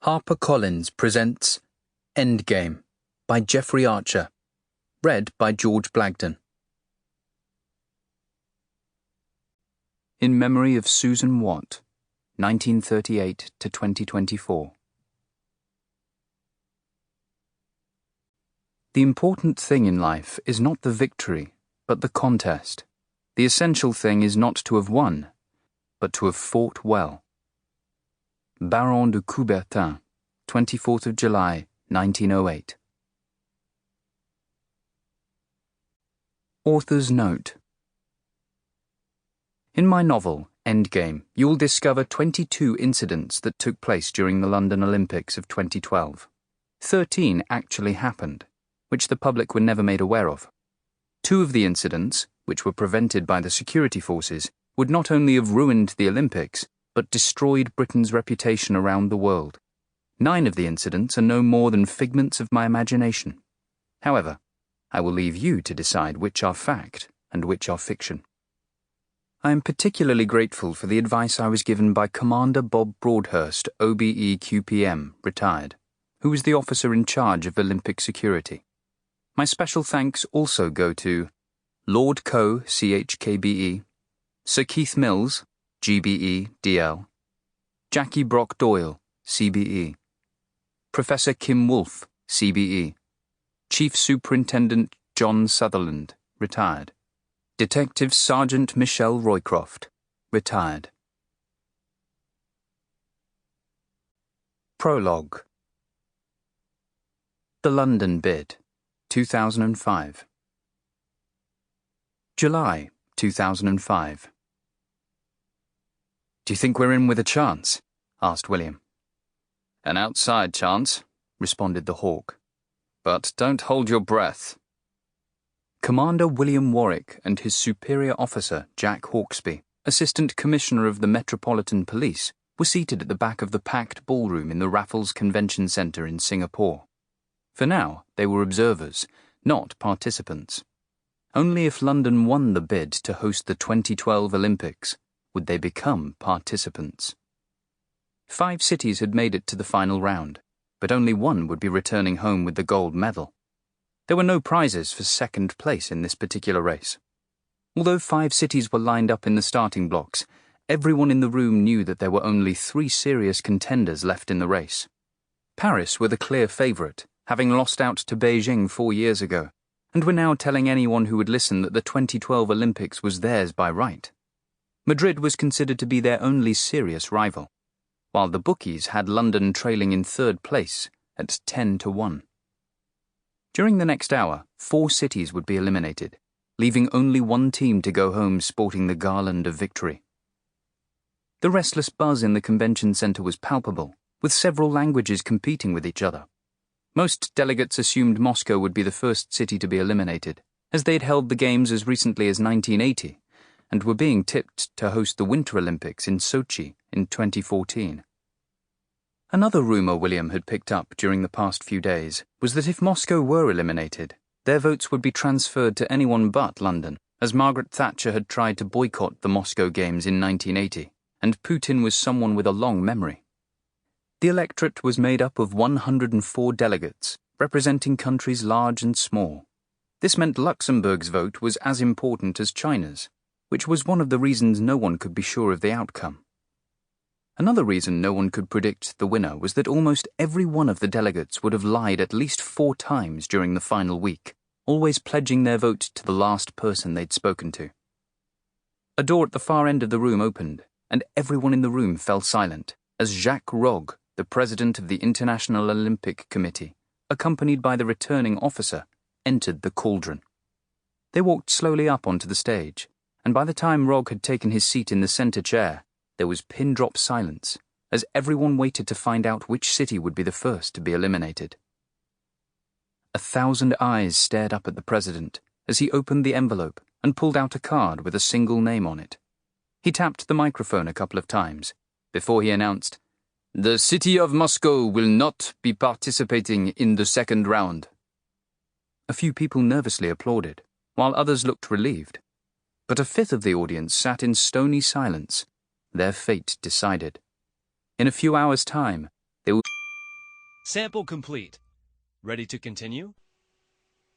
HarperCollins presents Endgame by Jeffrey Archer, read by George Blagden. In memory of Susan Watt, 1938 to 2024. The important thing in life is not the victory, but the contest. The essential thing is not to have won, but to have fought well. Baron de Coubertin, 24th of July, 1908. Author's Note. In my novel, Endgame, you will discover 22 incidents that took place during the London Olympics of 2012. 13 actually happened, which the public were never made aware of. 2 of the incidents, which were prevented by the security forces, would not only have ruined the Olympics, but destroyed Britain's reputation around the world. 9 of the incidents are no more than figments of my imagination. However, I will leave you to decide which are fact and which are fiction. I am particularly grateful for the advice I was given by Commander Bob Broadhurst, OBE QPM, retired, who was the officer in charge of Olympic security. My special thanks also go to Lord Coe, CHKBE, Sir Keith Mills, GBE, DL, Jackie Brock Doyle, CBE, Professor Kim Wolfe, CBE, Chief Superintendent John Sutherland, retired, Detective Sergeant Michelle Roycroft, retired. Prologue. The London Bid, 2005. July 2005. "Do you think we're in with a chance?" asked William. "An outside chance," responded the Hawk. "But don't hold your breath." Commander William Warwick and his superior officer, Jack Hawksby, Assistant Commissioner of the Metropolitan Police, were seated at the back of the packed ballroom in the Raffles Convention Centre in Singapore. For now, they were observers, not participants. Only if London won the bid to host the 2012 Olympics would they become participants. 5 cities had made it to the final round, but only one would be returning home with the gold medal. There were no prizes for second place in this particular race. Although 5 cities were lined up in the starting blocks, everyone in the room knew that there were only 3 serious contenders left in the race. Paris were the clear favourite, having lost out to Beijing 4 years ago, and were now telling anyone who would listen that the 2012 Olympics was theirs by right. Madrid was considered to be their only serious rival, while the bookies had London trailing in 3rd place at 10-1. During the next hour, 4 cities would be eliminated, leaving only one team to go home sporting the garland of victory. The restless buzz in the convention centre was palpable, with several languages competing with each other. Most delegates assumed Moscow would be the first city to be eliminated, as they'd held the Games as recently as 1980, and were being tipped to host the Winter Olympics in Sochi in 2014. Another rumour William had picked up during the past few days was that if Moscow were eliminated, their votes would be transferred to anyone but London, as Margaret Thatcher had tried to boycott the Moscow Games in 1980, and Putin was someone with a long memory. The electorate was made up of 104 delegates, representing countries large and small. This meant Luxembourg's vote was as important as China's, which was one of the reasons no one could be sure of the outcome. Another reason no one could predict the winner was that almost every one of the delegates would have lied at least 4 times during the final week, always pledging their vote to the last person they'd spoken to. A door at the far end of the room opened, and everyone in the room fell silent, as Jacques Rogge, the president of the International Olympic Committee, accompanied by the returning officer, entered the cauldron. They walked slowly up onto the stage, and by the time Rogge had taken his seat in the centre chair, there was pin-drop silence, as everyone waited to find out which city would be the first to be eliminated. 1,000 eyes stared up at the president as he opened the envelope and pulled out a card with a single name on it. He tapped the microphone a couple of times before he announced, "The city of Moscow will not be participating in the second round." A few people nervously applauded, while others looked relieved. But a fifth of the audience sat in stony silence, their fate decided. In a few hours' time, they would Sample complete. Ready to continue?